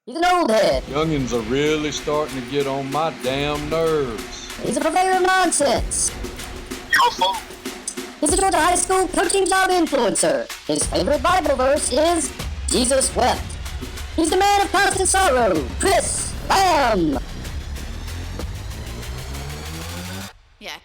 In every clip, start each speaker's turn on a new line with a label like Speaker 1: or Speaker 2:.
Speaker 1: He's an old head.
Speaker 2: Youngins are really starting to get on my damn nerves.
Speaker 1: He's a purveyor of nonsense. He's a Georgia high school coaching job influencer. His favorite Bible verse is, Jesus wept. He's the man of constant sorrow, Chris Lamb.
Speaker 3: Yeah.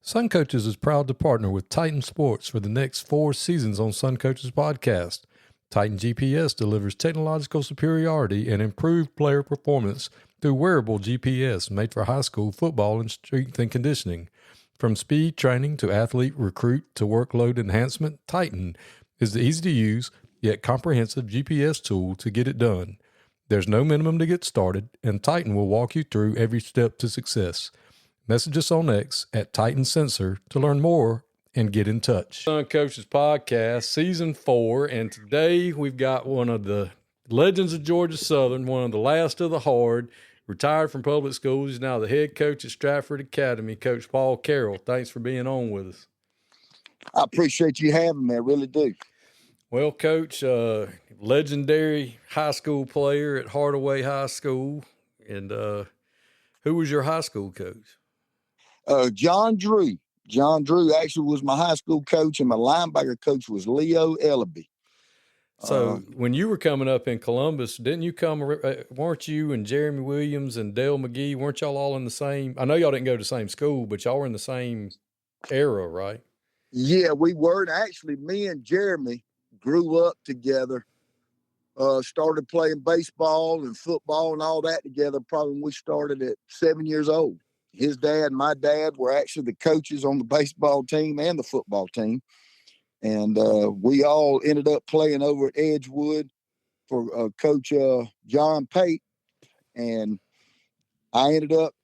Speaker 4: Sun Coaches is proud to partner with Titan Sports for the next 4 seasons on Sun Coaches podcast. Titan GPS delivers technological superiority and improved player performance through wearable GPS made for high school football and strength and conditioning. From speed training to athlete recruit to workload enhancement, Titan is the easy-to-use yet comprehensive GPS tool to get it done. There's no minimum to get started, and Titan will walk you through every step to success. Message us on X at Titan Sensor to learn more and get in touch. Sun Coaches Podcast, Season 4, and today we've got one of the legends of Georgia Southern, one of the last of the hard, retired from public schools. He's now the head coach at Stratford Academy, Coach Paul Carroll. Thanks for being on with us.
Speaker 5: I appreciate you having me. I really do.
Speaker 4: Well, Coach, legendary high school player at Hardaway High School. And who was your high school coach?
Speaker 5: John Drew. John Drew actually was my high school coach, and my linebacker coach was Leo Ellaby.
Speaker 4: So when you were coming up in Columbus, didn't you weren't you and Jeremy Williams and Dale McGee, weren't y'all all in the same, I know y'all didn't go to the same school, but y'all were in the same era, right?
Speaker 5: Yeah, we were. And actually, me and Jeremy grew up together, started playing baseball and football and all that together probably when we started at 7 years old. His dad and my dad were actually the coaches on the baseball team and the football team. And we all ended up playing over at Edgewood for Coach John Pate. And I ended up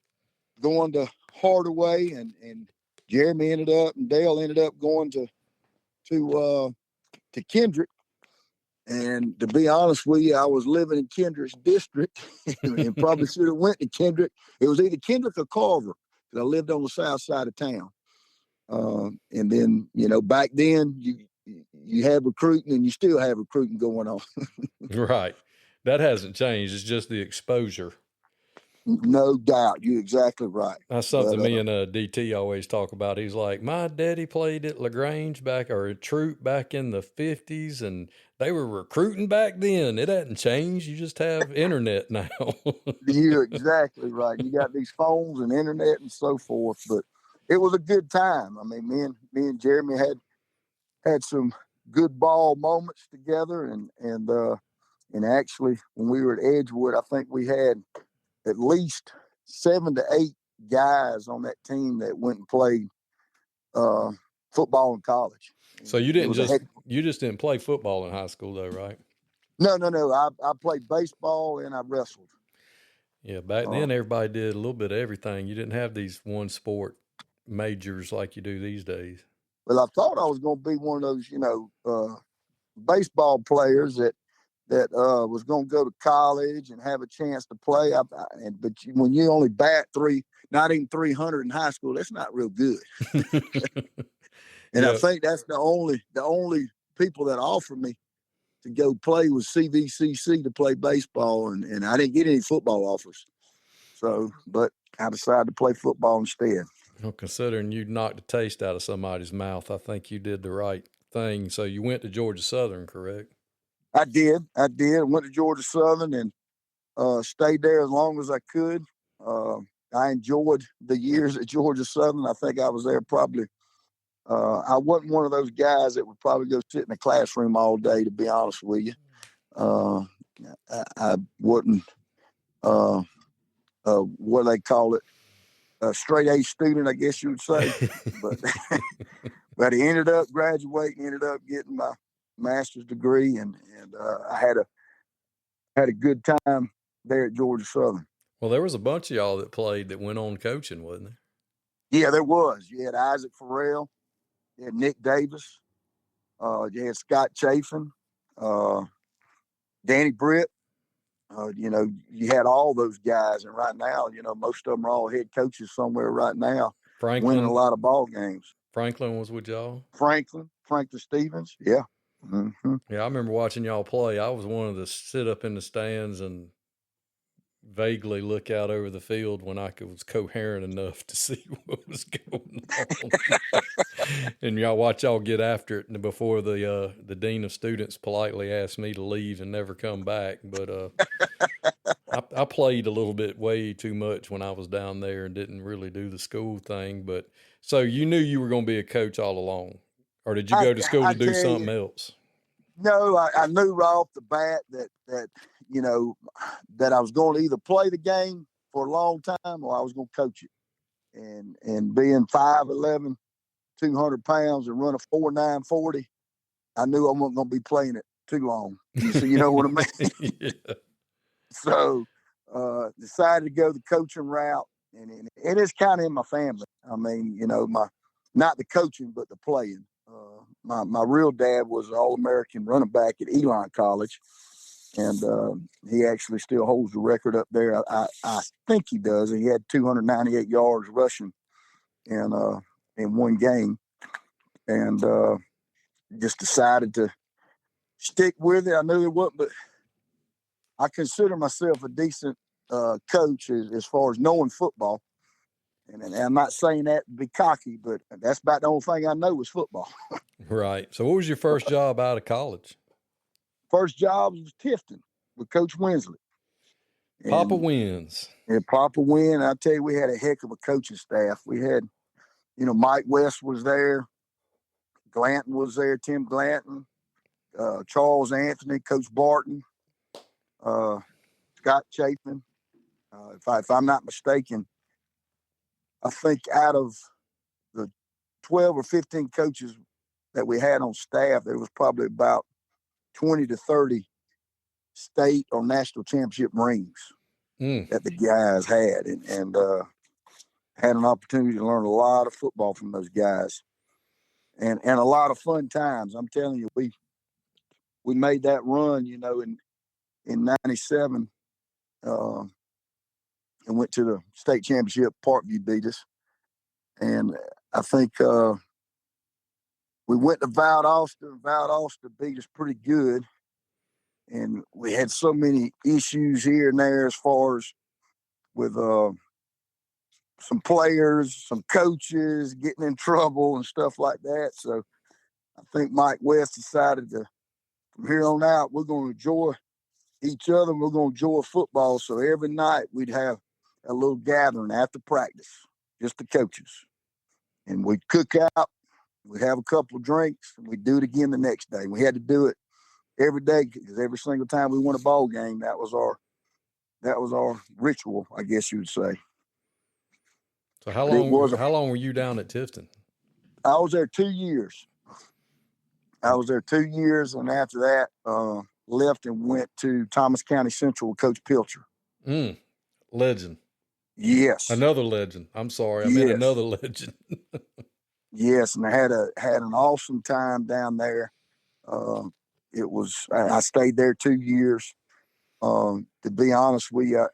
Speaker 5: going to Hardaway, and Jeremy ended up, and Dale ended up going to Kendrick. And to be honest with you, I was living in Kendrick's district and probably should have went to Kendrick. It was either Kendrick or Carver, because I lived on the south side of town. And then, back then you had recruiting, and you still have recruiting going on.
Speaker 4: Right. That hasn't changed. It's just the exposure.
Speaker 5: No doubt. You're exactly right.
Speaker 4: That's something me and DT always talk about. He's like, my daddy played at LaGrange at Troop back in the 50s, and they were recruiting back then. It hadn't changed. You just have internet now.
Speaker 5: You're exactly right. You got these phones and internet and so forth, but it was a good time. I mean, me and Jeremy had some good ball moments together, and actually when we were at Edgewood, I think we had at least 7 to 8 guys on that team that went and played football in college.
Speaker 4: So you just didn't play football in high school though, right?
Speaker 5: No. I played baseball and I wrestled.
Speaker 4: Yeah, back then everybody did a little bit of everything. You didn't have these one sport majors like you do these days.
Speaker 5: Well, I thought I was going to be one of those, baseball players that was going to go to college and have a chance to play. But when you only bat not even 300 in high school, that's not real good. And I think that's the only people that offered me to go play was CVCC to play baseball, and I didn't get any football offers. So, but I decided to play football instead.
Speaker 4: Well, considering you knocked the taste out of somebody's mouth, I think you did the right thing. So you went to Georgia Southern, correct?
Speaker 5: I did. I went to Georgia Southern and stayed there as long as I could. I enjoyed the years at Georgia Southern. I think I was there probably. I wasn't one of those guys that would probably go sit in the classroom all day, to be honest with you. I wasn't, what do they call it? A straight A student, I guess you would say. But he ended up graduating, ended up getting my master's degree, and I had a good time there at Georgia Southern.
Speaker 4: Well, there was a bunch of y'all that played that went on coaching, wasn't there?
Speaker 5: Yeah, there was. You had Isaac Farrell, you had Nick Davis, you had Scott Chafin, Danny Britt. You had all those guys, and right now, most of them are all head coaches somewhere right now, winning a lot of ball games.
Speaker 4: Franklin was with y'all?
Speaker 5: Franklin Stevens. Yeah. Mm-hmm.
Speaker 4: Yeah, I remember watching y'all play. I was one of the sit up in the stands and vaguely look out over the field when I was coherent enough to see what was going on. And y'all watch y'all get after it before the dean of students politely asked me to leave and never come back. But I played a little bit way too much when I was down there and didn't really do the school thing. But so you knew you were going to be a coach all along, or did you go to school to do something else?
Speaker 5: No, I knew right off the bat that you know that I was going to either play the game for a long time or I was going to coach it. And being 5'11", 200 pounds and run a 4.9 40, I knew I wasn't going to be playing it too long. You know what I mean?
Speaker 4: Yeah.
Speaker 5: So decided to go the coaching route, and it's kind of in my family. I mean, not the coaching, but the playing. My real dad was an All-American running back at Elon College, and he actually still holds the record up there. I think he does. He had 298 yards rushing in one game, and just decided to stick with it. I knew it wasn't, but I consider myself a decent coach as far as knowing football. And I'm not saying that to be cocky, but that's about the only thing I know is football.
Speaker 4: Right. So what was your first job out of college?
Speaker 5: First job was Tifton with Coach Winsley.
Speaker 4: Papa wins.
Speaker 5: Yeah, Papa win. I tell you, we had a heck of a coaching staff. We had, Mike West was there. Glanton was there, Tim Glanton, Charles Anthony, Coach Barton, Scott Chapin. If I'm not mistaken, I think out of the 12 or 15 coaches that we had on staff, there was probably about 20 to 30 state or national championship rings that the guys had, and had an opportunity to learn a lot of football from those guys, and a lot of fun times. I'm telling you, we made that run, in '97, and went to the state championship. Parkview beat us, and I think we went to Valdosta. Valdosta beat us pretty good, and we had so many issues here and there as far as with some players, some coaches getting in trouble and stuff like that. So I think Mike West decided to, from here on out, we're going to enjoy each other. We're going to enjoy football. So every night we'd have a little gathering after practice, just the coaches. And we'd cook out, we'd have a couple of drinks, and we'd do it again the next day. We had to do it every day because every single time we won a ball game, that was our ritual, I guess you would say.
Speaker 4: So how long were you down at Tifton?
Speaker 5: I was there 2 years. And after that, left and went to Thomas County Central with Coach Pilcher.
Speaker 4: Legend.
Speaker 5: Yes.
Speaker 4: Another legend. I'm sorry, I meant another legend.
Speaker 5: Yes, and I had an awesome time down there. I stayed there 2 years. To be honest with you,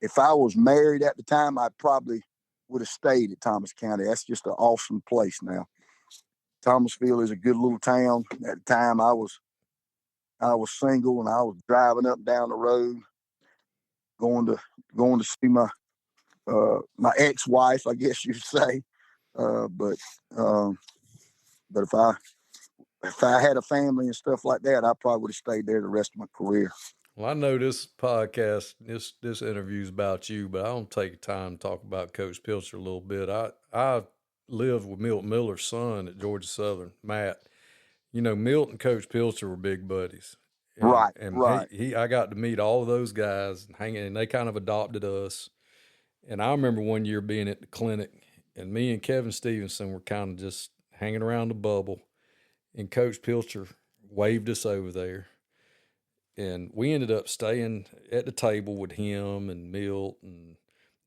Speaker 5: if I was married at the time, I probably would have stayed at Thomas County. That's just an awesome place now. Thomasville is a good little town. At the time, I was single, and I was driving up and down the road, going to see my ex-wife, I guess you'd say. But if I had a family and stuff like that, I probably would have stayed there the rest of my career.
Speaker 4: Well, I know this podcast, this interview is about you, but I don't take time to talk about Coach Pilcher a little bit. I lived with Milton Miller's son at Georgia Southern, Matt. Milton and Coach Pilcher were big buddies.
Speaker 5: Right.
Speaker 4: I got to meet all of those guys and they kind of adopted us. And I remember one year being at the clinic, and me and Kevin Stevenson were kind of just hanging around the bubble, and Coach Pilcher waved us over there. And we ended up staying at the table with him and Milt and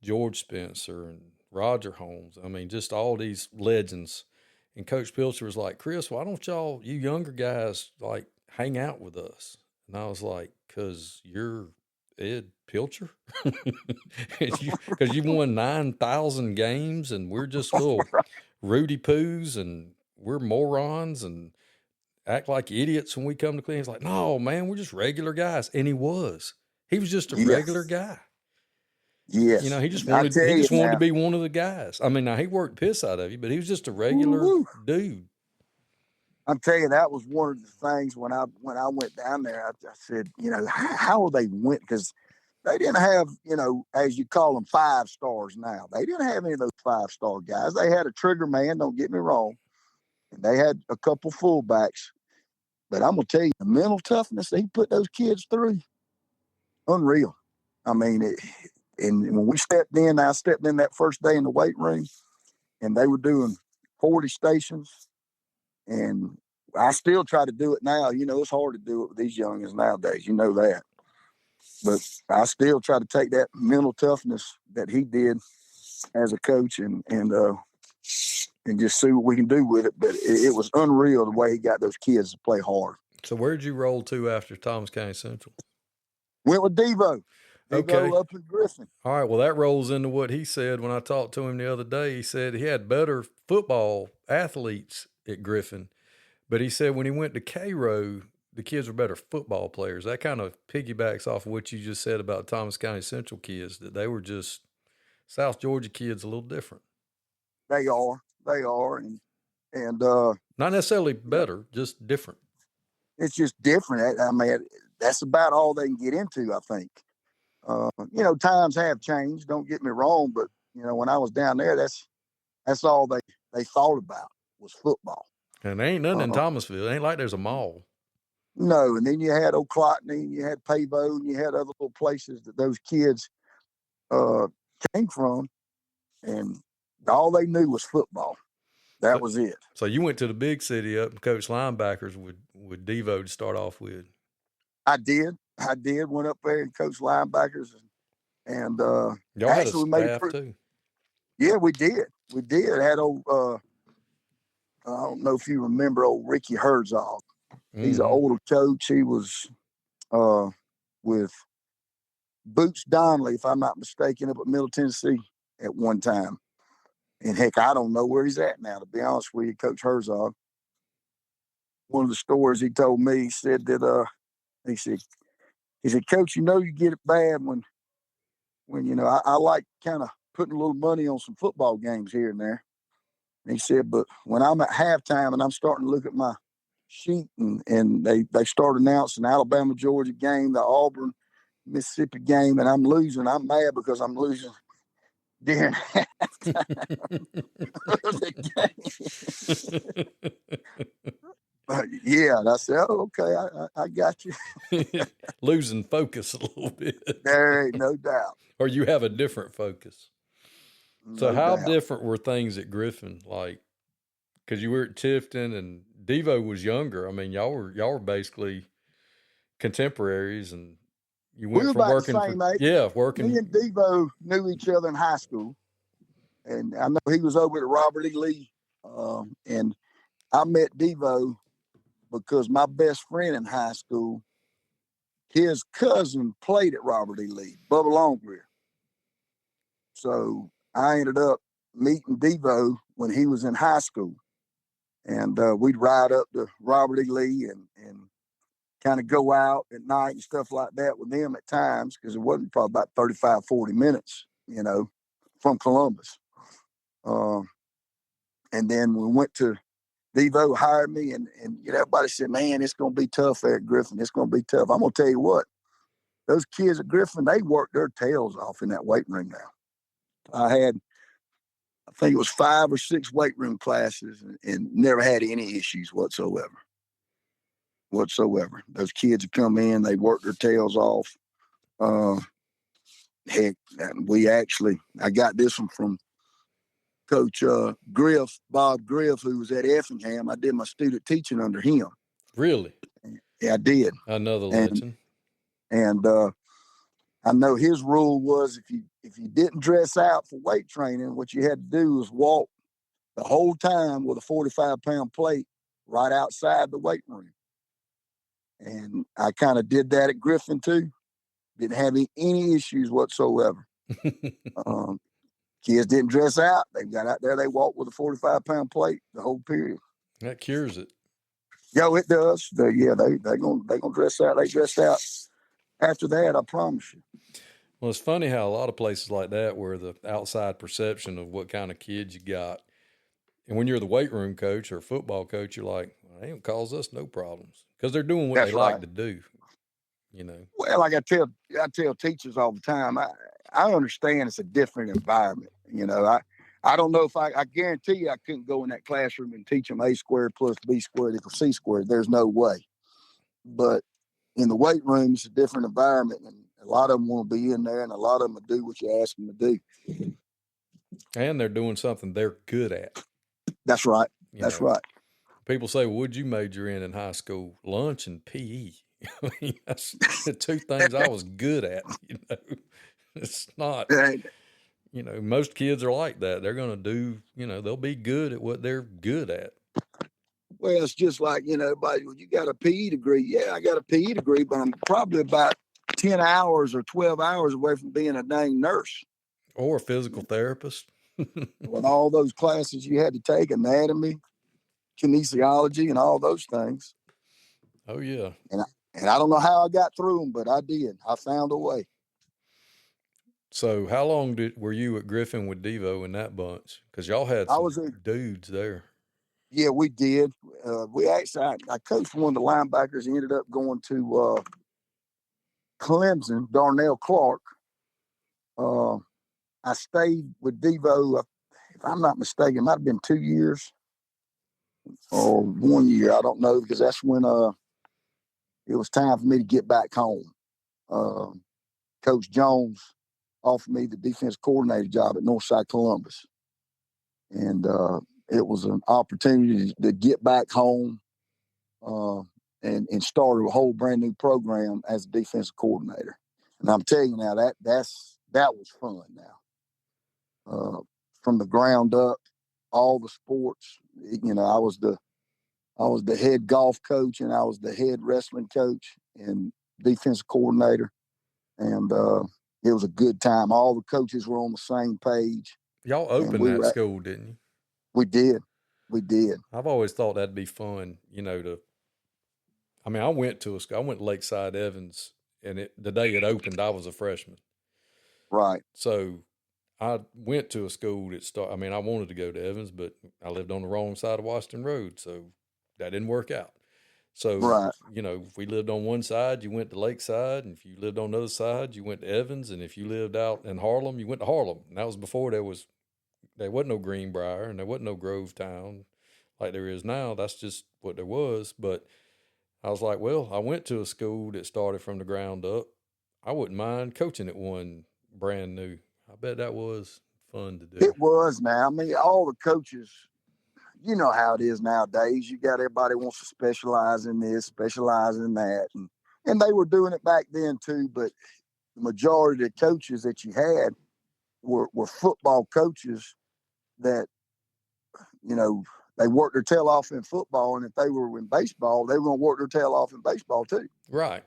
Speaker 4: George Spencer and Roger Holmes. I mean, just all these legends. And Coach Pilcher was like, "Chris, why don't you younger guys, hang out with us?" And I was like, "'Cause you're Ed Pilcher? Because you won 9,000 games and we're just little Rudy Poos and we're morons and act like idiots when we come to clean. He's like, no, man, we're just regular guys. And he was. He was just a regular guy.
Speaker 5: Yes.
Speaker 4: You know, he just
Speaker 5: I
Speaker 4: wanted
Speaker 5: tell you
Speaker 4: to
Speaker 5: now,
Speaker 4: be one of the guys. I mean, now he worked piss out of you, but he was just a regular dude.
Speaker 5: I'm telling you, that was one of the things when I went down there. I said, you know, how they went, because they didn't have, you know, as you call them, 5 stars now. They didn't have any of those 5-star guys. They had a trigger man, don't get me wrong, and they had a couple fullbacks. But I'm gonna tell you, the mental toughness that he put those kids through, unreal. I mean, and when we stepped in, I stepped in that first day in the weight room, and they were doing 40 stations. And I still try to do it now. You know, it's hard to do it with these youngins nowadays. You know that. But I still try to take that mental toughness that he did as a coach and just see what we can do with it. But it was unreal the way he got those kids to play hard.
Speaker 4: So where'd you roll to after Thomas County Central?
Speaker 5: Went with Devo.
Speaker 4: Okay.
Speaker 5: Up in Griffin.
Speaker 4: All right. Well, that rolls into what he said when I talked to him the other day. He said he had better football athletes at Griffin, but he said when he went to Cairo, the kids were better football players. That kind of piggybacks off of what you just said about Thomas County Central kids, that they were just South Georgia kids a little different.
Speaker 5: They are. And
Speaker 4: not necessarily better, just different.
Speaker 5: It's just different. I mean, that's about all they can get into, I think. You know, times have changed. Don't get me wrong, but you know, when I was down there, that's all they thought about was football.
Speaker 4: And there ain't nothing in Thomasville. It ain't like there's a mall.
Speaker 5: No, and then you had Oclotney, and you had Pavo, and you had other little places that those kids came from, and all they knew was football. That was it.
Speaker 4: So you went to the big city up and coached linebackers with Devo to start off with.
Speaker 5: I did. Went up there and coached linebackers, and
Speaker 4: y'all had a staff too.
Speaker 5: Yeah, we did. Had old. I don't know if you remember old Ricky Herzog. Mm-hmm. He's an older coach. He was with Boots Donnelly, if I'm not mistaken, up at Middle Tennessee at one time. And heck, I don't know where he's at now, to be honest with you, Coach Herzog. One of the stories he told me, he said that he said, Coach, you know you get it bad when you know, I like kind of putting a little money on some football games here and there. And he said, but when I'm at halftime and I'm starting to look at my sheet and they start announcing Alabama, Georgia game, the Auburn, Mississippi game, and I'm losing, I'm mad because I'm losing during halftime of the game. Yeah, and I said, oh, okay, I got you.
Speaker 4: Losing focus a little bit.
Speaker 5: There ain't no doubt.
Speaker 4: Or you have a different focus. So how different were things at Griffin? Like, because you were at Tifton and Devo was younger. I mean, y'all were basically contemporaries, and you went from working working.
Speaker 5: Me and Devo knew each other in high school, and I know he was over at Robert E. Lee, and I met Devo because my best friend in high school, his cousin played at Robert E. Lee, Bubba Longrear. So I ended up meeting Devo when he was in high school. And we'd ride up to Robert E. Lee and kind of go out at night and stuff like that with them at times, because it wasn't probably about 35, 40 minutes, you know, from Columbus. And then we went to Devo, hired me, and you know, everybody said, man, it's going to be tough there at Griffin. It's going to be tough. I'm going to tell you what, those kids at Griffin, they worked their tails off in that weight room now. I think it was 5 or 6 weight room classes and never had any issues whatsoever. Those kids would come in, they work their tails off. Heck, I got this one from Coach Bob Griff, who was at Effingham. I did my student teaching under him.
Speaker 4: Really?
Speaker 5: Yeah, I did.
Speaker 4: Another legend.
Speaker 5: And I know his rule was if you didn't dress out for weight training, what you had to do was walk the whole time with a 45-pound plate right outside the weight room. And I kind of did that at Griffin too. Didn't have any issues whatsoever. Kids didn't dress out. They got out there. They walked with a 45-pound plate the whole period.
Speaker 4: That cures it.
Speaker 5: Yo, it does. They gonna dress out. They dressed out after that. I promise you.
Speaker 4: Well, it's funny how a lot of places like that, where the outside perception of what kind of kids you got, and when you're the weight room coach or football coach, you're like, well, they don't cause us no problems because they're doing what
Speaker 5: That's
Speaker 4: they
Speaker 5: right.
Speaker 4: like to do. You know.
Speaker 5: Well, like I tell teachers all the time, I understand it's a different environment. You know, I don't know if I guarantee you I couldn't go in that classroom and teach them A squared plus B squared equals C squared. There's no way. But in the weight room, it's a different environment, and a lot of them want to be in there, and a lot of them will do what you ask them to do.
Speaker 4: And they're doing something they're good at.
Speaker 5: That's right.
Speaker 4: That's right. People say, what'd you major in high school? Lunch and PE. I mean, that's the two things I was good at. You know, it's not. You know, most kids are like that. They're going to do. You know, they'll be good at what they're good at.
Speaker 5: Well, it's just like, you know, everybody, well, you got a PE degree. Yeah, I got a PE degree, but I'm probably about 10 hours or 12 hours away from being a dang nurse.
Speaker 4: Or a physical therapist.
Speaker 5: With all those classes you had to take, anatomy, kinesiology, and all those things.
Speaker 4: Oh, yeah.
Speaker 5: And I don't know how I got through them, but I did. I found a way.
Speaker 4: So how long were you at Griffin with Devo in that bunch? Because y'all had some dudes there.
Speaker 5: Yeah, we did. We actually, I coached one of the linebackers. He ended up going to Clemson, Darnell Clark. I stayed with Devo, if I'm not mistaken, it might have been 2 years or 1 year. I don't know, because that's when it was time for me to get back home. Coach Jones offered me the defense coordinator job at Northside Columbus. And it was an opportunity to get back home and start a whole brand new program as a defensive coordinator. And I'm telling you now, that was fun now. From the ground up, all the sports, you know, I was the head golf coach, and I was the head wrestling coach and defensive coordinator. And it was a good time. All the coaches were on the same page.
Speaker 4: Y'all opened that school, didn't you?
Speaker 5: We did. We did.
Speaker 4: I've always thought that'd be fun, you know, I went to I went to Lakeside Evans, and the day it opened, I was a freshman.
Speaker 5: Right.
Speaker 4: So I went to a school that I wanted to go to Evans, but I lived on the wrong side of Washington Road, so that didn't work out. So,
Speaker 5: right.
Speaker 4: You know, if we lived on one side, you went to Lakeside, and if you lived on the other side, you went to Evans, and if you lived out in Harlem, you went to Harlem. And that was before there wasn't no Greenbrier, and there wasn't no Grovetown like there is now. That's just what there was. But I was like, well, I went to a school that started from the ground up. I wouldn't mind coaching at one brand new. I bet that was fun to do.
Speaker 5: It was. Now, I mean, all the coaches, you know how it is nowadays. You got everybody wants to specialize in this, specialize in that. And they were doing it back then too, but the majority of the coaches that you had were football coaches that, you know, they worked their tail off in football, and if they were in baseball, they were going to work their tail off in baseball too.
Speaker 4: Right.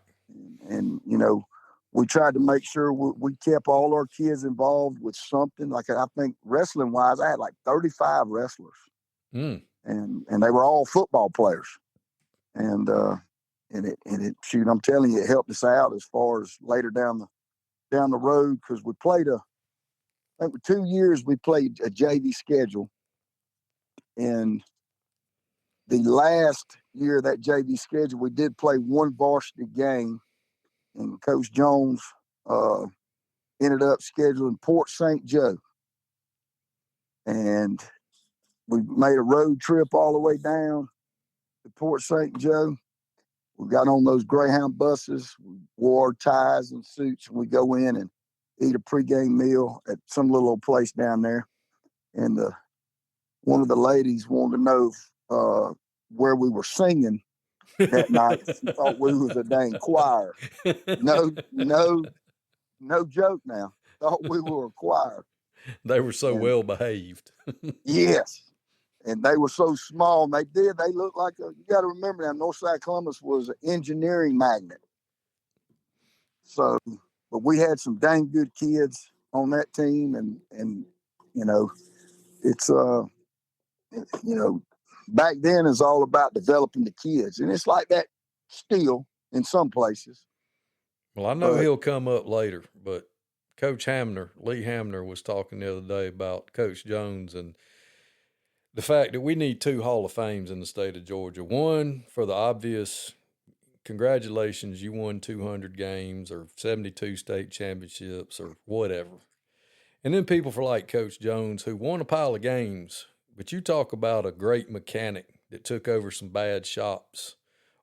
Speaker 5: And you know, we tried to make sure we kept all our kids involved with something. Like, I think wrestling wise, I had like 35 wrestlers, and they were all football players. And it shoot, I'm telling you, it helped us out as far as later down the road, because we played I think for 2 years we played a JV schedule. And the last year of that JV schedule, we did play one varsity game, and Coach Jones ended up scheduling Port St. Joe. And we made a road trip all the way down to Port St. Joe. We got on those Greyhound buses, we wore ties and suits, and we go in and eat a pregame meal at some little old place down there. And one of the ladies wanted to know where we were singing that night. She thought we was a dang choir. No joke now. Thought we were a choir.
Speaker 4: They were so well behaved.
Speaker 5: Yes. And they were so small. And they looked like you got to remember now, Northside Columbus was an engineering magnet. So, but we had some dang good kids on that team, and You know, it's back then it's all about developing the kids, and it's like that still in some places.
Speaker 4: Well, I know he'll come up later, but Coach Lee Hamner, was talking the other day about Coach Jones and the fact that we need 2 Hall of Fames in the state of Georgia. One for the obvious, congratulations, you won 200 games or 72 state championships or whatever. And then people for like Coach Jones who won a pile of games, but you talk about a great mechanic that took over some bad shops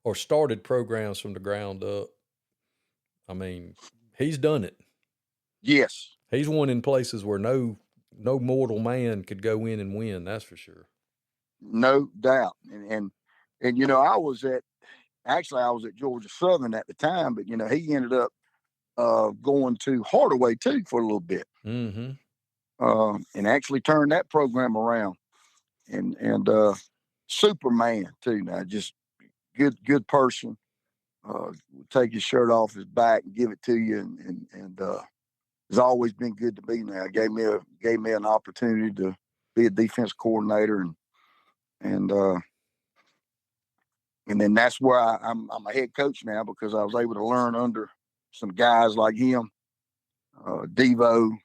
Speaker 4: or started programs from the ground up. I mean, he's done it.
Speaker 5: Yes.
Speaker 4: He's won in places where no mortal man could go in and win, that's for sure.
Speaker 5: No doubt. And I was at Georgia Southern at the time, but he ended up going to Hardaway too for a little bit.
Speaker 4: Mm-hmm.
Speaker 5: And actually turned that program around. And Superman too. Now, just good person. Take his shirt off his back and give it to you, and has always been good to me. Now, gave me an opportunity to be a defense coordinator, and then that's where I'm a head coach now, because I was able to learn under some guys like him, Devo,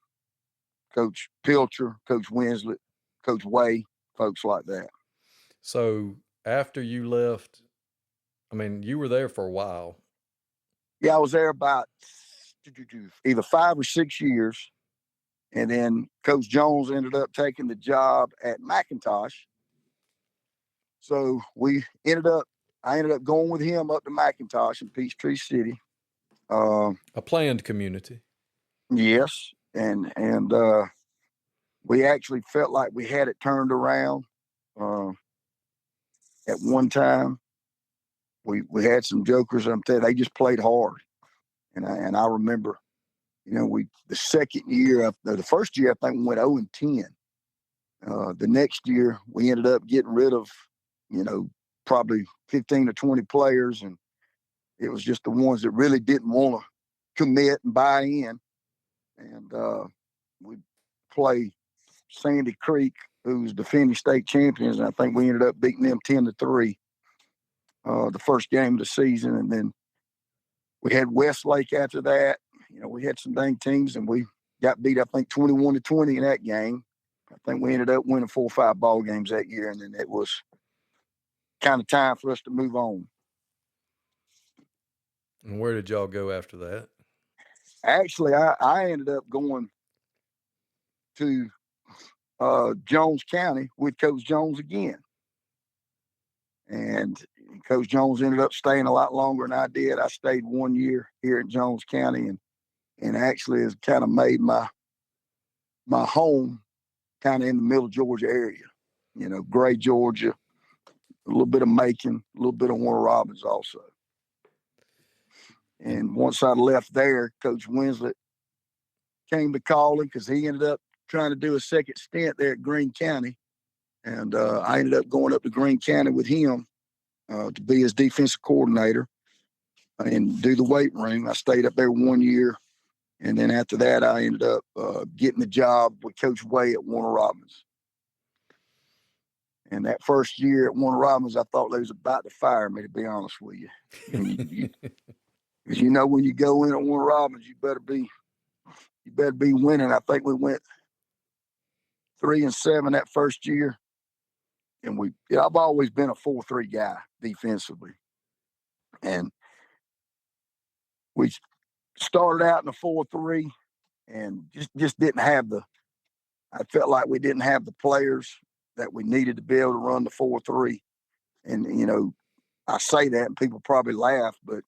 Speaker 5: Coach Pilcher, Coach Winslet, Coach Way, folks like that.
Speaker 4: So after you left, I mean, you were there for a while.
Speaker 5: Yeah, I was there about either 5 or 6 years. And then Coach Jones ended up taking the job at McIntosh. So I ended up going with him up to McIntosh in Peachtree City.
Speaker 4: A planned community.
Speaker 5: Yes. And we actually felt like we had it turned around. At one time, we had some jokers. I'm telling you, they just played hard. And I remember, the second year, the first year, I think we went 0-10. The next year, we ended up getting rid of, probably 15 or 20 players. And it was just the ones that really didn't want to commit and buy in. And we played Sandy Creek, who's defending state champions. And I think we ended up beating them 10-3 the first game of the season. And then we had Westlake after that. We had some dang teams, and we got beat, I think, 21-20 in that game. I think we ended up winning 4 or 5 ball games that year, and then it was kind of time for us to move on.
Speaker 4: And where did y'all go after that?
Speaker 5: Actually, I ended up going to Jones County with Coach Jones again. And Coach Jones ended up staying a lot longer than I did. I stayed 1 year here in Jones County, and actually has kind of made my home kind of in the middle Georgia area. Gray, Georgia, a little bit of Macon, a little bit of Warner Robins also. And once I left there, Coach Winslet came to calling because he ended up trying to do a second stint there at Greene County. And I ended up going up to Greene County with him to be his defensive coordinator and do the weight room. I stayed up there 1 year. And then after that, I ended up getting the job with Coach Way at Warner Robins. And that first year at Warner Robins, I thought they was about to fire me, to be honest with you. Because when you go in at Warner Robins, you better be winning. I think we went 3-7 that first year. And I've always been a 4-3 guy defensively. And we started out in a 4-3 and just didn't have I felt like we didn't have the players that we needed to be able to run the 4-3. And, I say that and people probably laugh, but,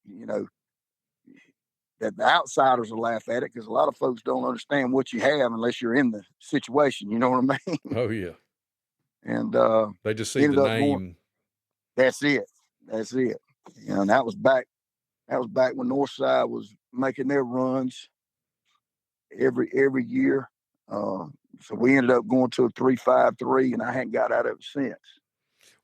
Speaker 5: that the outsiders will laugh at it because a lot of folks don't understand what you have unless you're in the situation. You know what I mean?
Speaker 4: Oh, yeah.
Speaker 5: And
Speaker 4: they just see the name.
Speaker 5: That's it. And that was back when Northside was making their runs every year. So we ended up going to a 3-5-3, and I hadn't got out of it since.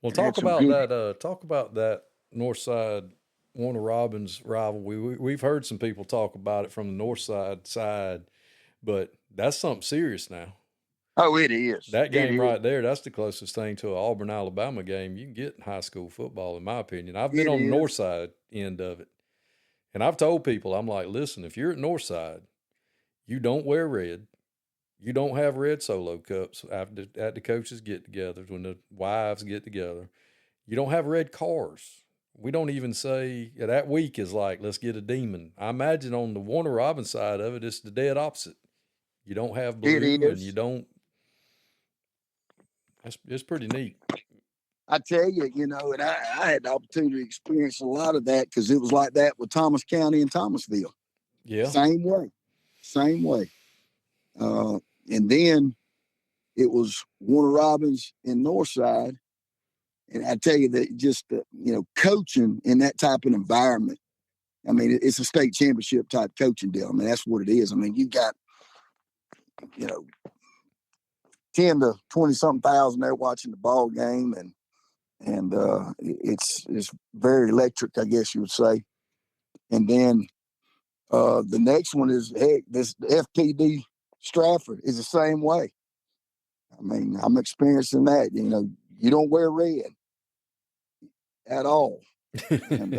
Speaker 4: Well, talk about that Northside Warner Robins rivalry. We've heard some people talk about it from the Northside side, but that's something serious now.
Speaker 5: Oh, it is.
Speaker 4: That game
Speaker 5: It
Speaker 4: right
Speaker 5: is.
Speaker 4: there, that's the closest thing to an Auburn, Alabama game you can get in high school football, in my opinion. I've been
Speaker 5: It
Speaker 4: on the north
Speaker 5: is.
Speaker 4: side end of it. And I've told people, I'm like, listen, if you're at north side, you don't wear red. You don't have red solo cups after at the coaches get togethers when the wives get together. You don't have red cars. We don't even say that week is like, let's get a demon. I imagine on the Warner Robins side of it, it's the dead opposite. You don't have
Speaker 5: It
Speaker 4: blue and you
Speaker 5: is.
Speaker 4: don't. It's pretty neat.
Speaker 5: I tell you, and I had the opportunity to experience a lot of that because it was like that with Thomas County and Thomasville.
Speaker 4: Yeah.
Speaker 5: Same way. Same way. And then it was Warner Robins and Northside. And I tell you that just, coaching in that type of environment, I mean, it's a state championship type coaching deal. I mean, that's what it is. I mean, you got, 10 to 20 something thousand there watching the ball game. And it's very electric, I guess you would say. And then the next one is, heck, this FPD Stratford is the same way. I mean, I'm experiencing that. You don't wear red at all. And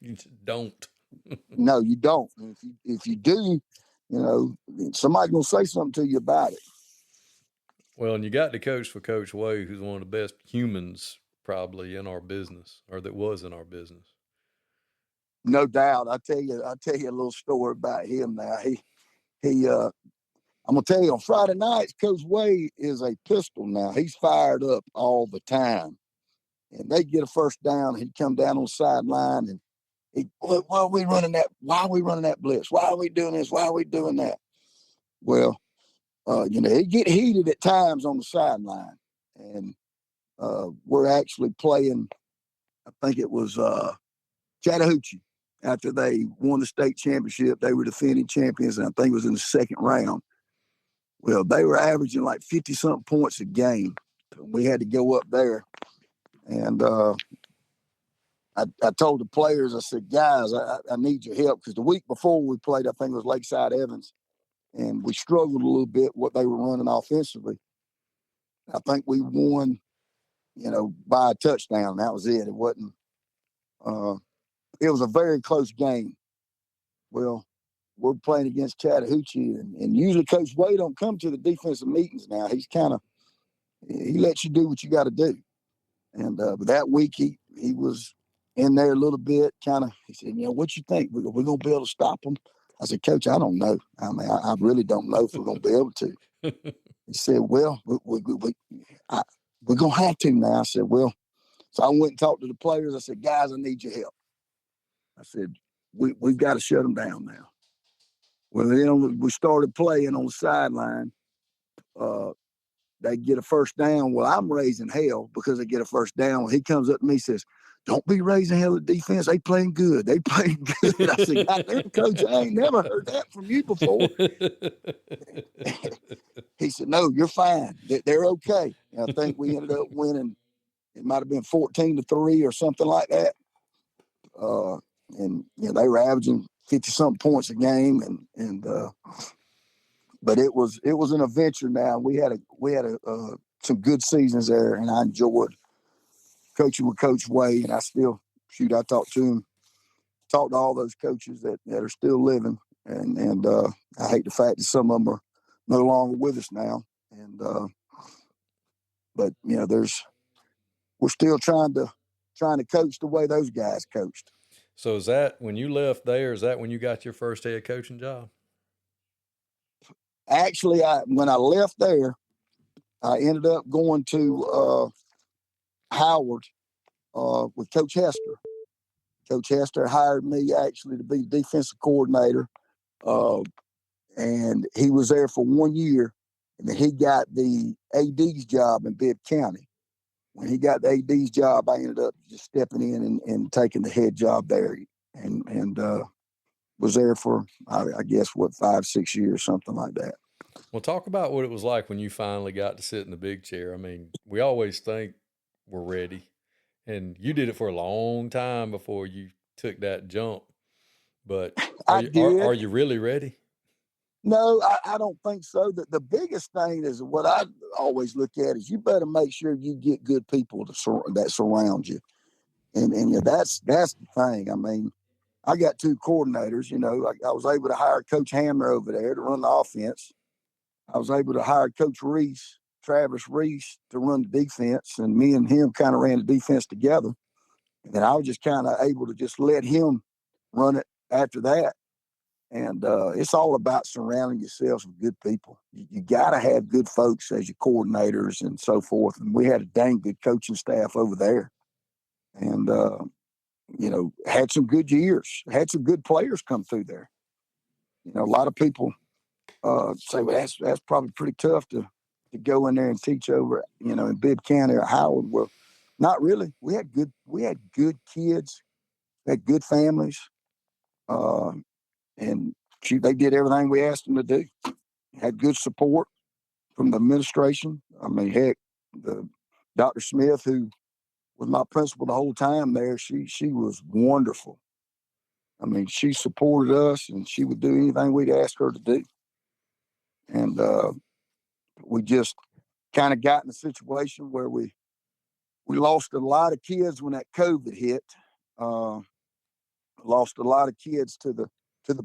Speaker 4: You just don't.
Speaker 5: no, you don't. If you do, somebody's gonna say something to you about it.
Speaker 4: Well, and you got to coach for Coach Way, who's one of the best humans probably in our business, or that was in our business.
Speaker 5: No doubt. I'll tell you a little story about him now. I'm gonna tell you, on Friday nights, Coach Way is a pistol now. He's fired up all the time. And they get a first down, he'd come down on the sideline and why are we running that? Why are we running that blitz? Why are we doing this? Why are we doing that? Well, it get heated at times on the sideline. And we're actually playing, I think it was Chattahoochee. After they won the state championship, they were defending champions, and I think it was in the second round. Well, they were averaging like 50-something points a game. We had to go up there. And I told the players, I said, guys, I need your help, because the week before we played, I think it was Lakeside Evans, and we struggled a little bit what they were running offensively. I think we won, by a touchdown. That was it. It wasn't. It was a very close game. Well, we're playing against Chattahoochee, and usually Coach Way don't come to the defensive meetings now. He lets you do what you got to do. And but that week he was in there a little bit, kind of. He said, what you think? We're going to be able to stop them? I said, Coach, I don't know. I mean, I really don't know if we're going to be able to. He said, well, we're going to have to now. I said, well, so I went and talked to the players. I said, guys, I need your help. I said, we've got to shut them down now. Well, then we started playing on the sideline. They get a first down. Well, I'm raising hell because they get a first down. He comes up to me and says, don't be raising hell at defense. They playing good. They playing good. I said, God damn, Coach, I ain't never heard that from you before. He said, no, you're fine. They're okay. And I think we ended up winning. It might have been 14-3 or something like that. And they were averaging 50-something points a game, but it was an adventure. Now we had some good seasons there, and I enjoyed coaching with Coach Way. And I still I talked to all those coaches that are still living, and I hate the fact that some of them are no longer with us now. And but we're still trying to coach the way those guys coached.
Speaker 4: So is that when you left there? Is that when you got your first head coaching job?
Speaker 5: Actually, when I left there, I ended up going to Howard with Coach Hester. Coach Hester hired me actually to be defensive coordinator, and he was there for 1 year, and then he got the AD's job in Bibb County. When he got the AD's job, I ended up just stepping in and taking the head job there, and was there for I guess 5-6 years, something like that.
Speaker 4: Well, talk about what it was like when you finally got to sit in the big chair. I mean, we always think we're ready, and you did it for a long time before you took that jump. But are you really ready?
Speaker 5: No, I don't think so. The biggest thing is what I always look at is you better make sure you get good people that surround you. And that's the thing. I mean, I got two coordinators, I was able to hire Coach Hammer over there to run the offense. I was able to hire Coach Travis Reese, to run the defense, and me and him kind of ran the defense together. And I was just kind of able to just let him run it after that. And it's all about surrounding yourselves with good people. You got to have good folks as your coordinators and so forth. And we had a dang good coaching staff over there. And, had some good years, had some good players come through there. A lot of people say, well, that's probably pretty tough to go in there and teach over, in Bibb County or Howard. Well, not really. We had good kids, had good families, and they did everything we asked them to do. Had good support from the administration. I mean, heck, Dr. Smith, who was my principal the whole time there, she was wonderful. I mean, she supported us, and she would do anything we'd ask her to do. And we just kind of got in a situation where we lost a lot of kids when that COVID hit. Lost a lot of kids to the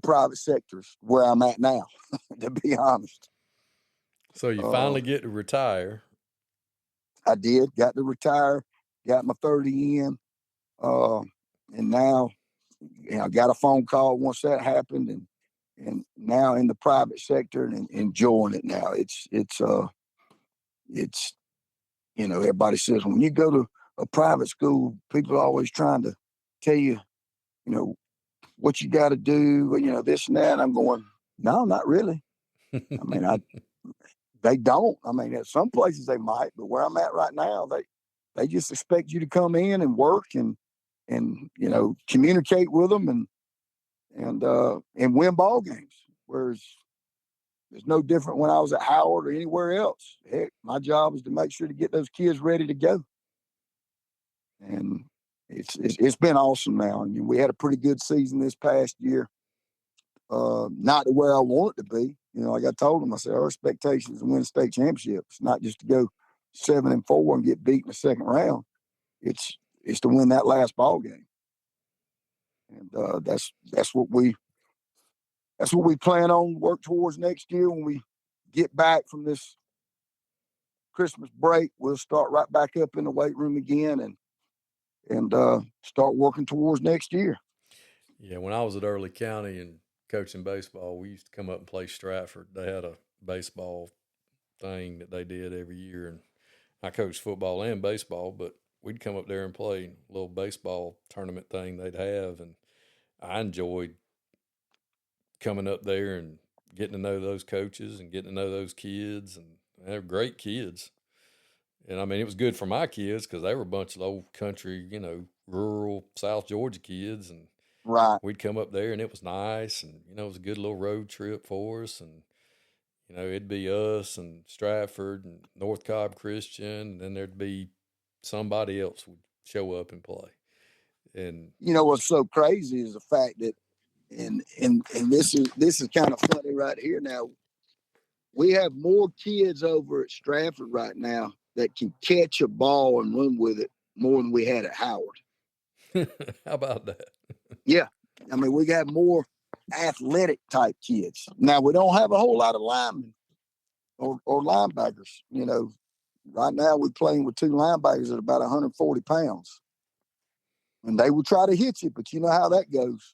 Speaker 5: private sectors where I'm at now, to be honest.
Speaker 4: So you finally get to retire.
Speaker 5: I did, got to retire, got my 30 in, and now I got a phone call once that happened, and now in the private sector and enjoying it now. It's everybody says when you go to a private school, people are always trying to tell you, what you got to do, this and that. And I'm going, no, not really. I mean, they don't. I mean, at some places they might, but where I'm at right now, they just expect you to come in and work and communicate with them and win ball games. Whereas it's no different when I was at Howard or anywhere else. Heck, my job is to make sure to get those kids ready to go. And it's been awesome now. And we had a pretty good season this past year. Not to where I want it to be. Like I told them, I said, our expectation is to win a state championship. It's not just to go 7-4 and get beat in the second round. It's to win that last ball game. And that's what we plan on work towards next year. When we get back from this Christmas break, we'll start right back up in the weight room again and start working towards next year.
Speaker 4: Yeah, when I was at Early County and coaching baseball, we used to come up and play Stratford. They had a baseball thing that they did every year, and I coached football and baseball, but we'd come up there and play a little baseball tournament thing they'd have, and I enjoyed coming up there and getting to know those coaches and getting to know those kids, and they're great kids. And I mean, it was good for my kids because they were a bunch of old country, rural South Georgia kids, and
Speaker 5: right.
Speaker 4: We'd come up there and it was nice, and it was a good little road trip for us, and it'd be us and Stratford and North Cobb Christian, and then there'd be somebody else would show up and play. And
Speaker 5: what's so crazy is the fact that, and this is kind of funny right here now. We have more kids over at Stratford right now that can catch a ball and run with it more than we had at Howard.
Speaker 4: How about that?
Speaker 5: Yeah. I mean, we got more athletic type kids. Now, we don't have a whole lot of linemen or linebackers. Right now we're playing with two linebackers at about 140 pounds. And they will try to hit you, but you know how that goes.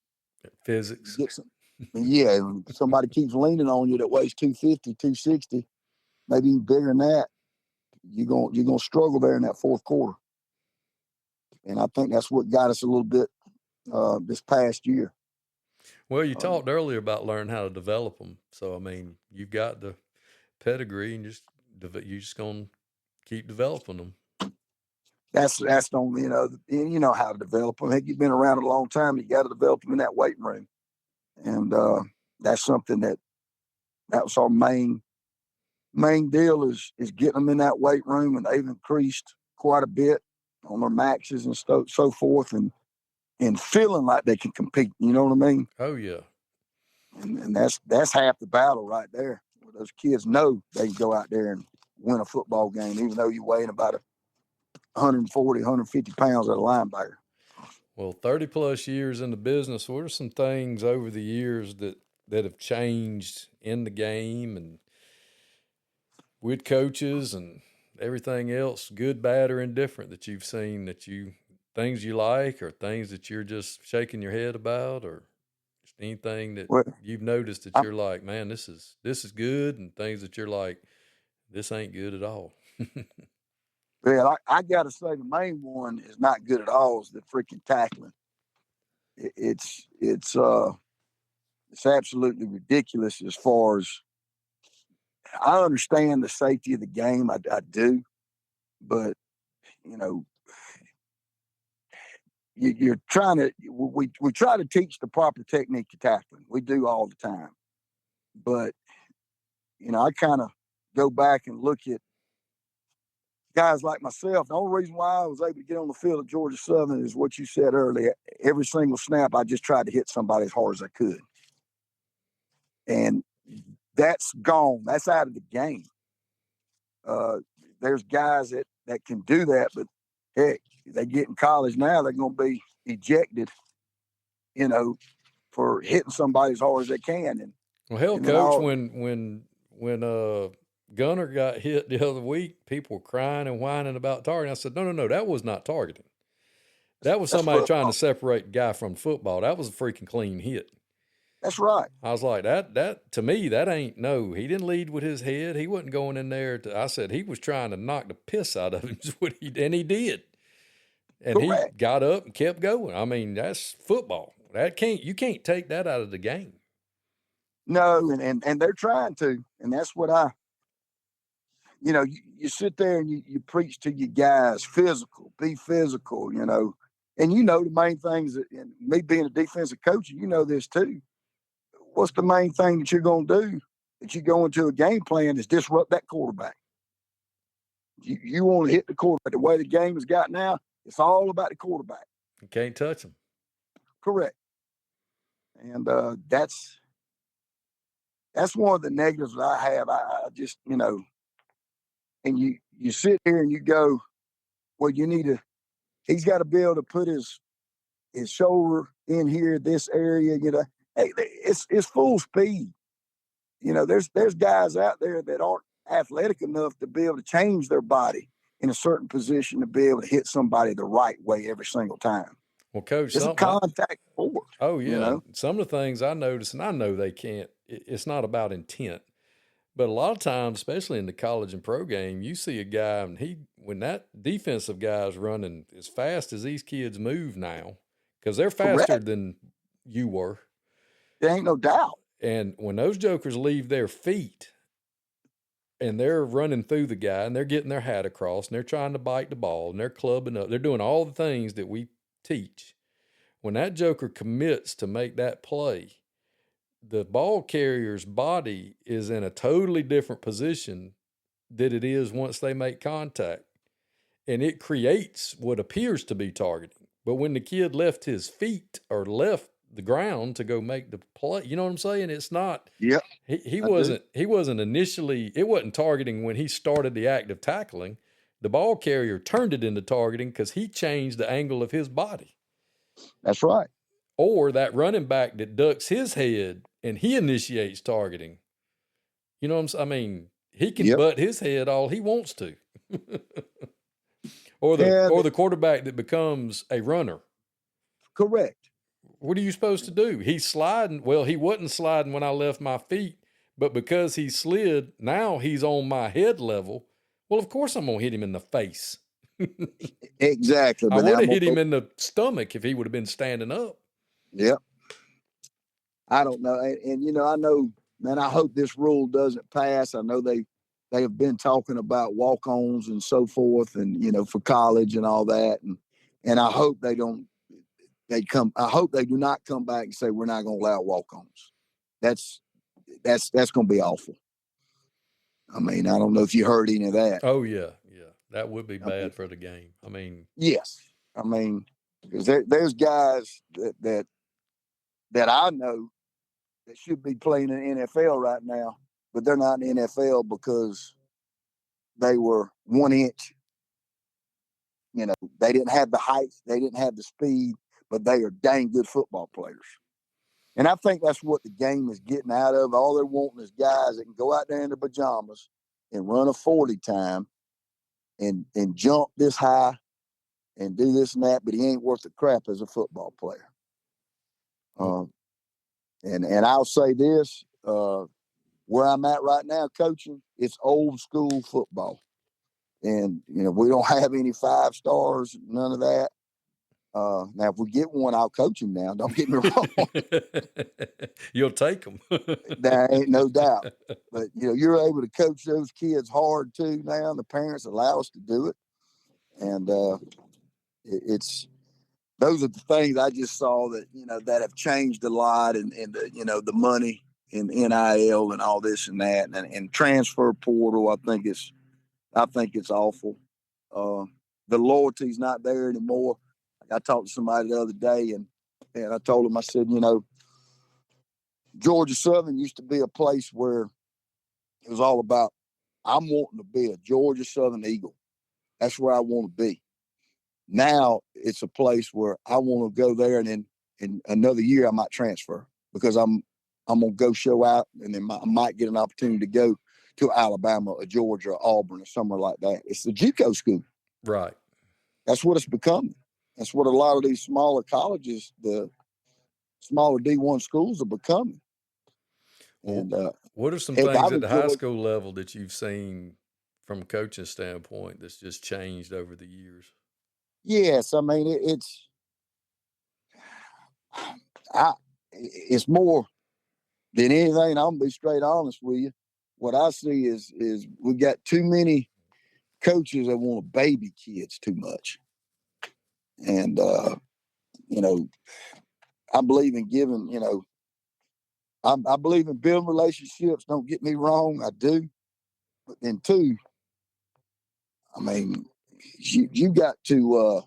Speaker 4: Physics.
Speaker 5: Yeah, somebody keeps leaning on you that weighs 250, 260, maybe even bigger than that. You're gonna struggle there in that fourth quarter. And I think that's what got us a little bit this past year.
Speaker 4: Well, you talked earlier about learning how to develop them. So, I mean, you've got the pedigree, and you're just going to keep developing them.
Speaker 5: That's only, you know how to develop them. Heck, you've been around a long time. You got to develop them in that weight room. And that's something that was our main deal is getting them in that weight room. And they've increased quite a bit on their maxes and so forth, and feeling like they can compete. You know what I mean?
Speaker 4: Oh, yeah.
Speaker 5: And that's half the battle right there. Those kids know they can go out there and win a football game, even though you're weighing about 140, 150 pounds at a linebacker.
Speaker 4: Well, 30 plus years in the business, what are some things over the years that have changed in the game and with coaches and everything else, good, bad, or indifferent, that you've seen, things you like or things that you're just shaking your head about, or just anything that you've noticed that you're like, man, this is good, and things that you're like, this ain't good at all?
Speaker 5: Well, I got to say the main one is not good at all is the freaking tackling. It's absolutely ridiculous as far as I understand the safety of the game. I do, but you're trying to. We try to teach the proper technique to tackling. We do all the time, but I kind of go back and look at guys like myself. The only reason why I was able to get on the field at Georgia Southern is what you said earlier. Every single snap, I just tried to hit somebody as hard as I could. And that's gone. That's out of the game. There's guys that can do that, but heck, they get in college now, they're going to be ejected, for hitting somebody as hard as they can. And
Speaker 4: well, hell, Coach, when Gunner got hit the other week, people were crying and whining about targeting. I said, no, that was not targeting. That was somebody trying to separate the guy from football. That was a freaking clean hit.
Speaker 5: That's right.
Speaker 4: I was like, that to me, that ain't no. He didn't lead with his head. He wasn't going in there. I said he was trying to knock the piss out of him, and he did. And
Speaker 5: Correct.
Speaker 4: He got up and kept going. I mean, that's football. You can't take that out of the game.
Speaker 5: No, and they're trying to, and that's what you sit there and you preach to your guys, be physical, and the main things that, and me being a defensive coach, this too. What's the main thing that you're going to do that you go into a game plan is disrupt that quarterback. You want to hit the quarterback. The way the game has got now, it's all about the quarterback.
Speaker 4: You can't touch him.
Speaker 5: Correct. And that's one of the negatives that I have. I just, and you sit here and you go, well, he's got to be able to put his shoulder in here, this area, hey, it's full speed. There's guys out there that aren't athletic enough to be able to change their body in a certain position to be able to hit somebody the right way every single time.
Speaker 4: Well, Coach,
Speaker 5: it's a contact sport.
Speaker 4: Oh, yeah. Some of the things I notice, and I know they can't, it's not about intent, but a lot of times, especially in the college and pro game, you see a guy, and when that defensive guy is running as fast as these kids move now, because they're faster than you were.
Speaker 5: There ain't no doubt.
Speaker 4: And when those jokers leave their feet and they're running through the guy and they're getting their hat across and they're trying to bite the ball and they're clubbing up, they're doing all the things that we teach. When that joker commits to make that play, the ball carrier's body is in a totally different position than it is once they make contact. And it creates what appears to be targeting. But when the kid left his feet or left the ground to go make the play, you know what I'm saying? It's not.
Speaker 5: Yeah.
Speaker 4: He wasn't initially. It wasn't targeting when he started the act of tackling. The ball carrier turned it into targeting because he changed the angle of his body.
Speaker 5: That's right.
Speaker 4: Or that running back that ducks his head and he initiates targeting. You know what I'm saying? I mean, he can butt his head all he wants to. Or the quarterback that becomes a runner.
Speaker 5: Correct.
Speaker 4: What are you supposed to do? He's sliding. Well, he wasn't sliding when I left my feet, but because he slid, now he's on my head level. Well, of course I'm going to hit him in the face.
Speaker 5: Exactly.
Speaker 4: I would have hit him in the stomach if he would have been standing up.
Speaker 5: Yep. I don't know. And I know, man, I hope this rule doesn't pass. I know they have been talking about walk-ons and so forth and, for college and all that. And I hope I hope they do not come back and say, we're not going to allow walk-ons. That's going to be awful. I mean, I don't know if you heard any of that.
Speaker 4: Oh yeah. Yeah. That would be bad for the game. I mean,
Speaker 5: yes. I mean, because there's guys that I know that should be playing in the NFL right now, but they're not in the NFL because they were 1 inch. You know, they didn't have the height, they didn't have the speed, but they are dang good football players. And I think that's what the game is getting out of. All they're wanting is guys that can go out there in their pajamas and run a 40 time and jump this high and do this and that, but he ain't worth the crap as a football player. And I'll say this, where I'm at right now coaching, it's old school football. And, you know, we don't have any 5 stars, none of that. Now, if we get one, I'll coach him now. Don't get me wrong.
Speaker 4: You'll take them.
Speaker 5: There ain't no doubt. But, you know, you're able to coach those kids hard, too, now. The parents allow us to do it. And it's those are the things I just saw that, you know, that have changed a lot. And the, you know, the money in NIL and all this and that. And transfer portal, I think it's awful. The loyalty's not there anymore. I talked to somebody the other day, and I told him, I said, you know, Georgia Southern used to be a place where it was all about, I'm wanting to be a Georgia Southern Eagle. That's where I want to be. Now it's a place where I want to go there, and then in another year I might transfer because I'm going to go show out, and then I might get an opportunity to go to Alabama or Georgia or Auburn or somewhere like that. It's the JUCO school.
Speaker 4: Right.
Speaker 5: That's what it's becoming. That's what a lot of these smaller colleges, the smaller D1 schools are becoming. And
Speaker 4: what are some things at the high school level that you've seen from a coaching standpoint that's just changed over the years?
Speaker 5: Yes, I mean it's more than anything. I'm gonna be straight honest with you. What I see is we got too many coaches that want to baby kids too much. And you know, I believe in giving, you know, I believe in building relationships. Don't get me wrong, I do. But then two, I mean, you got to.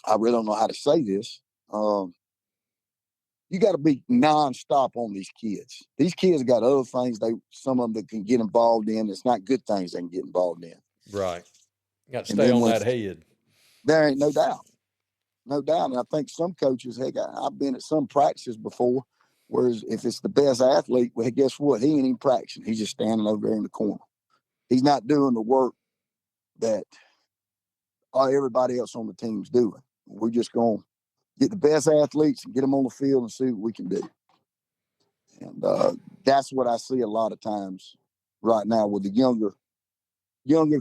Speaker 5: I really don't know how to say this. You got to be nonstop on these kids. These kids got other things some of them that can get involved in. It's not good things they can get involved in.
Speaker 4: Right. You got to stay on that head.
Speaker 5: There ain't no doubt. No doubt. And I think some coaches, heck, I've been at some practices before, whereas if it's the best athlete, well, guess what? He ain't even practicing. He's just standing over there in the corner. He's not doing the work that everybody else on the team's doing. We're just going to get the best athletes and get them on the field and see what we can do. And that's what I see a lot of times right now with the younger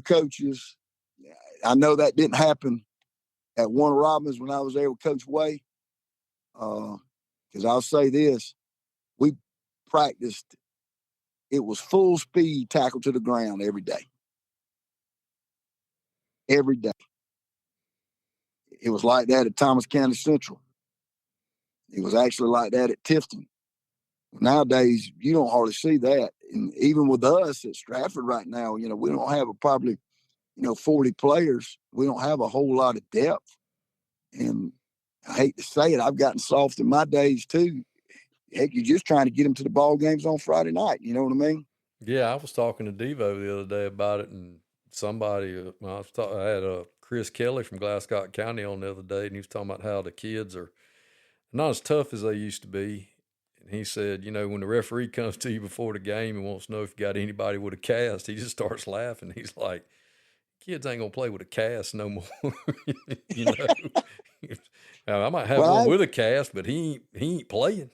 Speaker 5: coaches. I know that didn't happen at Warner Robins when I was there with Coach Way. Because I'll say this, we practiced, it was full speed tackle to the ground every day. Every day. It was like that at Thomas County Central. It was actually like that at Tifton. Nowadays, you don't hardly see that. And even with us at Stratford right now, you know, we don't have probably 40 players. We don't have a whole lot of depth. And I hate to say it, I've gotten soft in my days too. Heck, you're just trying to get them to the ball games on Friday night. You know what I mean?
Speaker 4: Yeah, I was talking to Devo the other day about it, and somebody, I had Chris Kelly from Glasgow County on the other day, and he was talking about how the kids are not as tough as they used to be. And he said, you know, when the referee comes to you before the game and wants to know if you got anybody with a cast, he just starts laughing. He's like, kids ain't going to play with a cast no more. You know? I might have one with a cast, but he ain't playing.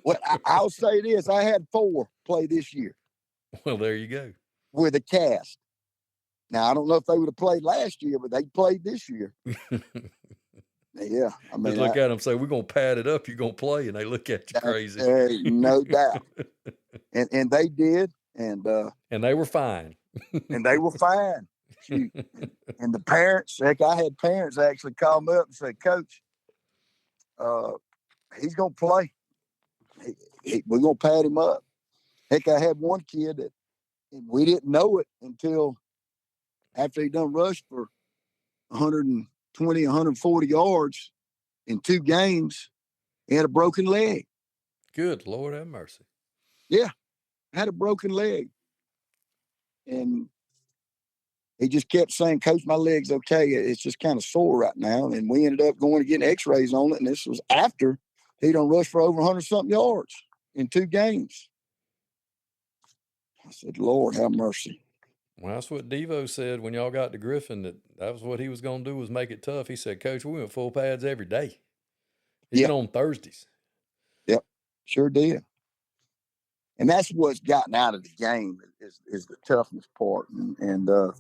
Speaker 5: Well, I'll say this. I had 4 play this year.
Speaker 4: Well, there you go.
Speaker 5: With a cast. Now, I don't know if they would have played last year, but they played this year. Yeah. I mean,
Speaker 4: just look at them and say, we're going to pad it up. You're going to play. And they look at you crazy.
Speaker 5: No doubt. And they did. And
Speaker 4: they were fine.
Speaker 5: And they were fine. Shoot. And the parents, heck, I had parents actually call me up and say, Coach, he's going to play. We're going to pad him up. Heck, I had one kid that we didn't know it until after he done rushed for 120, 140 yards in 2 games. He had a broken leg.
Speaker 4: Good Lord have mercy.
Speaker 5: Yeah, I had a broken leg. And he just kept saying, Coach, my leg's okay. It's just kind of sore right now. And we ended up going to get x-rays on it. And this was after he done rushed for over 100-something yards in 2 games. I said, Lord, have mercy.
Speaker 4: Well, that's what Devo said when y'all got to Griffin, that was what he was going to do, was make it tough. He said, Coach, we went full pads every day, even on Thursdays.
Speaker 5: Yep, sure did. And that's what's gotten out of the game is the toughness part. And I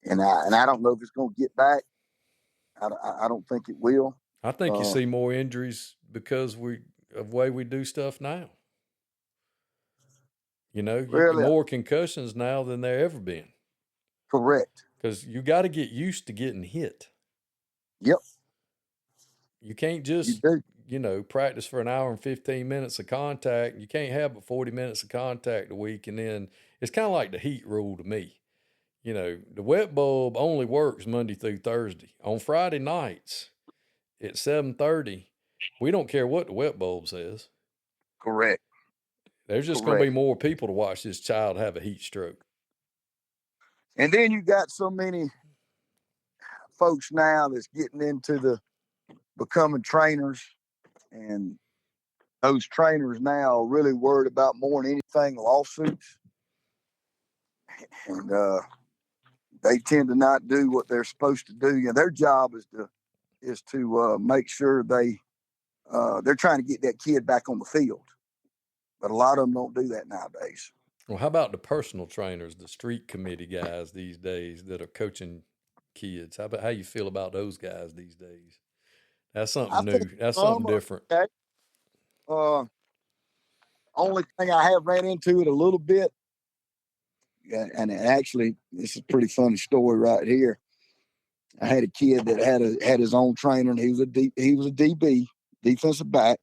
Speaker 5: don't know if it's going to get back. I don't think it will.
Speaker 4: I think you see more injuries because of the way we do stuff now. You know,
Speaker 5: Really?
Speaker 4: more concussions now than there ever been.
Speaker 5: Correct.
Speaker 4: Because you got to get used to getting hit.
Speaker 5: Yep.
Speaker 4: You can't just, practice for an hour and 15 minutes of contact. You can't have but 40 minutes of contact a week. And then it's kind of like the heat rule to me. You know, the wet bulb only works Monday through Thursday. On Friday nights at 7:30, we don't care what the wet bulb says.
Speaker 5: Correct.
Speaker 4: There's just going to be more people to watch this child have a heat stroke.
Speaker 5: And then you got so many folks now that's getting into becoming trainers, and those trainers now are really worried about more than anything lawsuits. And they tend to not do what they're supposed to do. You know, their job is to make sure they're trying to get that kid back on the field. But a lot of them don't do that nowadays.
Speaker 4: Well, how about the personal trainers, the street committee guys these days that are coaching kids? How you feel about those guys these days? That's something new. That's something different.
Speaker 5: Okay. Only thing I have ran into it a little bit, and actually, this is a pretty funny story right here. I had a kid that had his own trainer, and he was a DB, defensive back,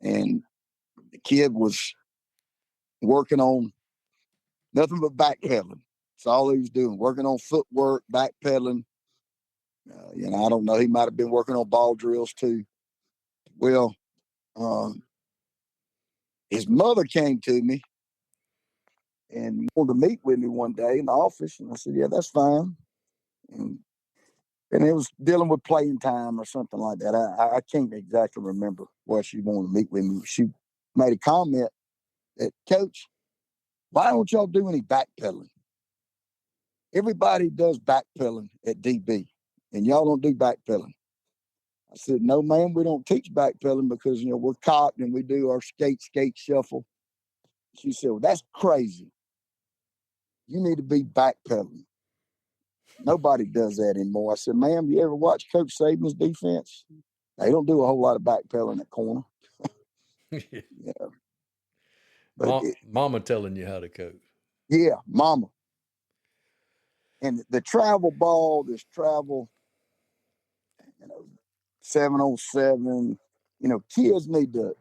Speaker 5: and the kid was working on nothing but backpedaling. That's all he was doing, working on footwork, backpedaling. I don't know. He might have been working on ball drills too. Well, his mother came to me and wanted to meet with me one day in the office, and I said, "Yeah, that's fine." And it was dealing with playing time or something like that. I can't exactly remember why she wanted to meet with me. She made a comment that, Coach, why don't y'all do any backpedaling? Everybody does backpedaling at DB, and y'all don't do backpedaling. I said, no, ma'am, we don't teach backpedaling because, we're cocked and we do our skate shuffle. She said, well, that's crazy. You need to be backpedaling. Nobody does that anymore. I said, ma'am, you ever watch Coach Saban's defense? They don't do a whole lot of backpedaling at corner. Yeah. But
Speaker 4: mama telling you how to coach.
Speaker 5: Yeah, mama. And the travel ball, this travel, 707, kids need to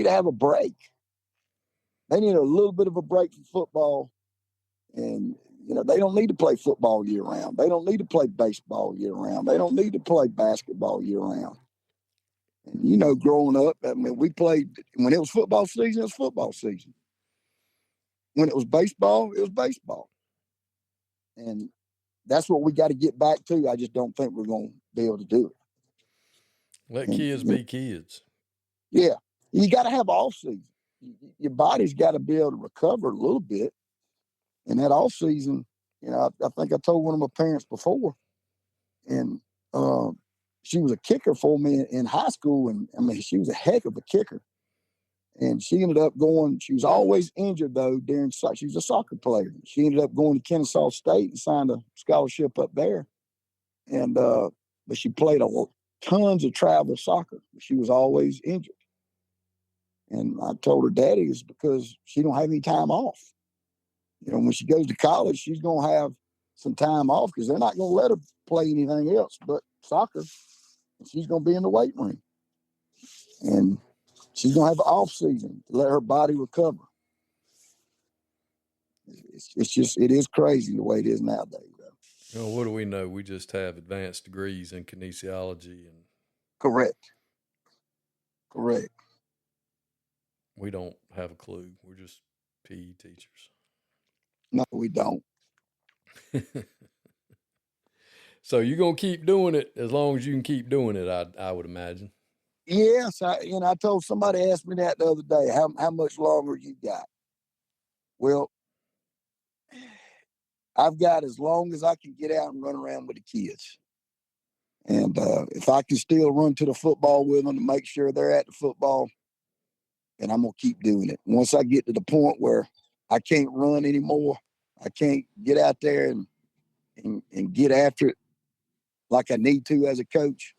Speaker 5: have a break. They need a little bit of a break from football. And, they don't need to play football year round. They don't need to play baseball year round. They don't need to play basketball year round. And, growing up, we played, when it was football season, it was football season. When it was baseball, it was baseball. And that's what we got to get back to. I just don't think we're going to be able to do it.
Speaker 4: Let kids be kids.
Speaker 5: Yeah. You got to have off season. Your body's got to be able to recover a little bit. And that off season, I think I told one of my parents before, and she was a kicker for me in high school. And she was a heck of a kicker. And she ended up going, she was always injured though she was a soccer player. She ended up going to Kennesaw State and signed a scholarship up there. And, but she played tons of travel soccer. She was always injured. And I told her daddy it's because she don't have any time off. When she goes to college, she's going to have some time off because they're not going to let her play anything else but soccer. And she's going to be in the weight room. And she's going to have an off season to let her body recover. It is crazy the way it is nowadays. Though.
Speaker 4: What do we know? We just have advanced degrees in kinesiology.
Speaker 5: Correct. Correct.
Speaker 4: We don't have a clue. We're just PE teachers.
Speaker 5: No, we don't.
Speaker 4: So you're going to keep doing it as long as you can keep doing it, I would imagine.
Speaker 5: Yes, I told somebody asked me that the other day, how much longer you got? Well, I've got as long as I can get out and run around with the kids. And if I can still run to the football with them to make sure they're at the football, then I'm going to keep doing it. Once I get to the point where I can't run anymore, I can't get out there and get after it like I need to as a coach,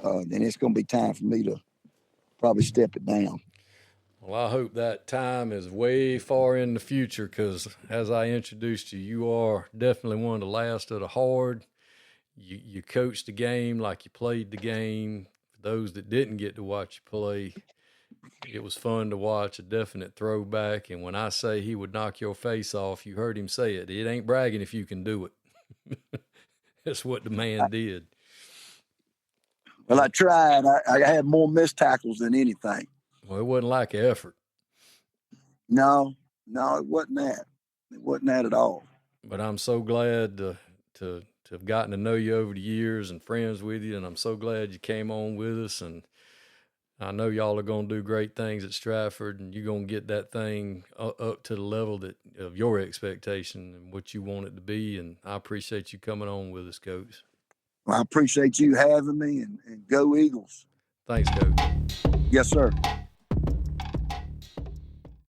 Speaker 5: then it's going to be time for me to probably step it down.
Speaker 4: Well, I hope that time is way far in the future because, as I introduced you, you are definitely one of the last of the hard. You coached the game like you played the game. For those that didn't get to watch you play, it was fun to watch, a definite throwback. And when I say he would knock your face off, you heard him say it. It ain't bragging if you can do it. That's what the man did.
Speaker 5: Well, I tried. I had more missed tackles than anything.
Speaker 4: Well, it wasn't like an effort.
Speaker 5: No, it wasn't that. It wasn't that at all.
Speaker 4: But I'm so glad to have gotten to know you over the years and friends with you, and I'm so glad you came on with us. And I know y'all are going to do great things at Stratford, and you're going to get that thing up to the level of your expectation and what you want it to be. And I appreciate you coming on with us, Coach.
Speaker 5: Well, I appreciate you having me, and go Eagles.
Speaker 4: Thanks, Coach.
Speaker 5: Yes, sir.